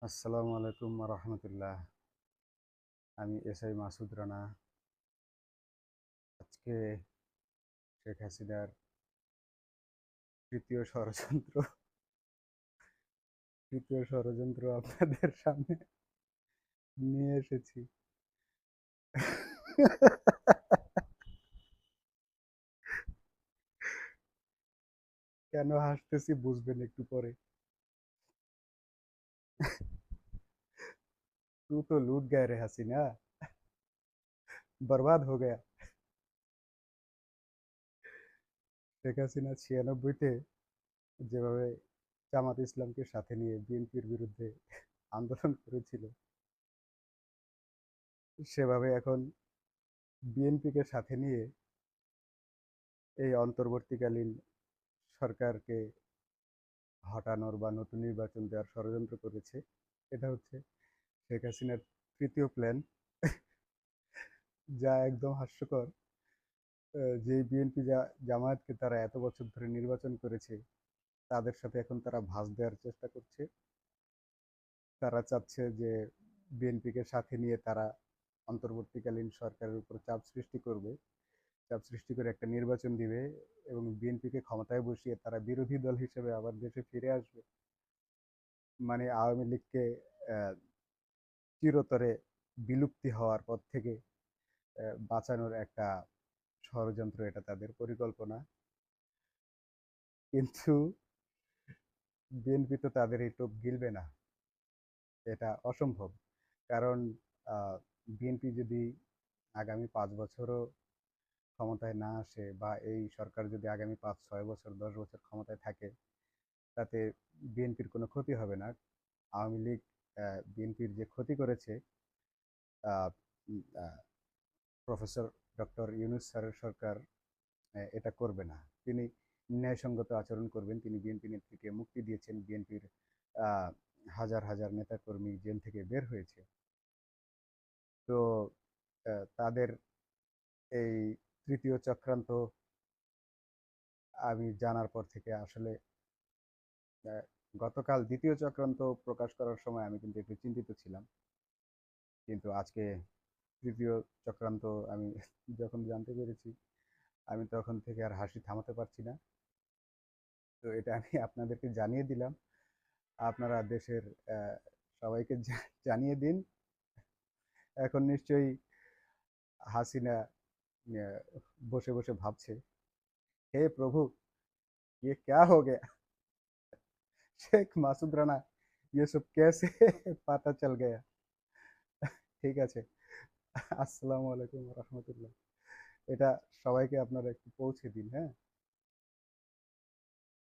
আসসালামু আলাইকুম রহমতুল্লাহ। আমি এসআই মাসুদ রানা। আজকে শেখ হাসিনার তৃতীয় ষড়যন্ত্র তৃতীয় ষড়যন্ত্র আপনাদের সামনে নিয়ে এসেছি। কেন হাসতেছি বুঝবেন একটু পরে। तू तो लूट गए रे हसीना, बर्बाद हो गया। শেখ হাসিনা 96-তে যেভাবে জামাত ইসলামকে সাথে নিয়ে বিএনপির বিরুদ্ধে আন্দোলন করেছিল, সেভাবে এখন বিএনপিকে সাথে নিয়ে এই অন্তর্বর্তীকালীন সরকারকে হটানোর বা নতুন নির্বাচন দেওয়ার ষড়যন্ত্র করেছে। এটা হচ্ছে শেখ হাসিনার তৃতীয় প্ল্যান, যা একদম হাস্যকর। যে বিএনপি জামায়াতকে তারা এত বছর ধরে নির্বাচন করেছে, তাদের সাথে এখন তারা ভাঁজ দেওয়ার চেষ্টা করছে। তারা চাচ্ছে যে বিএনপিকে সাথে নিয়ে তারা অন্তর্বর্তীকালীন সরকারের উপর চাপ সৃষ্টি করবে, চাপ সৃষ্টি করে একটা নির্বাচন দিবে এবং বিএনপিকে ক্ষমতায় বসিয়ে তারা বিরোধী দল হিসেবে আবার দেশে ফিরে আসবে। মানে আওয়ামী লীগকে আহ, চিরতরে বিলুপ্তি হওয়ার পর থেকে বাঁচানোর একটা ষড়যন্ত্র, এটা তাদের পরিকল্পনা। কিন্তু বিএনপি তো তাদের এই টোপ গিলবে না, এটা অসম্ভব। কারণ বিএনপি যদি আগামী 5 বছরও ক্ষমতায় না আসে, বা এই সরকার যদি আগামী 5-6 বছর 10 বছর ক্ষমতায় থাকে, তাতে বিএনপির কোনো ক্ষতি হবে না। আওয়ামী লীগ বিএনপির যে ক্ষতি করেছে, আহ, উম, আহ, প্রফেসর ডক্টর ইউনূস স্যারের সরকার এটা করবে না। তিনি ন্যায়সঙ্গত আচরণ করবেন। তিনি বিএনপি নেত্রীকে মুক্তি দিয়েছেন। বিএনপির হাজার হাজার নেতাকর্মী জেল থেকে বের হয়েছে। তো তাদের এই তৃতীয় চক্রান্ত আমি জানার পর থেকে আসলে আহ, গতকাল দ্বিতীয় চক্রান্ত প্রকাশ করার সময় আমি কিন্তু একটু চিন্তিত ছিলাম, কিন্তু আজকে তৃতীয় চক্রান্ত আমি যখন জানতে পেরেছি, আমি তখন থেকে আর হাসি থামাতে পারছি না। তো এটা আমি আপনাদেরকে জানিয়ে দিলাম। আপনারা দেশের সবাইকে জানিয়ে দিন। এখন নিশ্চয়ই হাসিনা বসে বসে ভাবছে, হে প্রভু, ये क्या हो गया, শেখ মাসুদ রানা, ये सब कैसे पता चल गया। ঠিক আছে, আসসালামু আলাইকুম রহমতুল্লাহ। এটা সবাইকে আপনারা একটু পৌঁছে দিন, হ্যাঁ।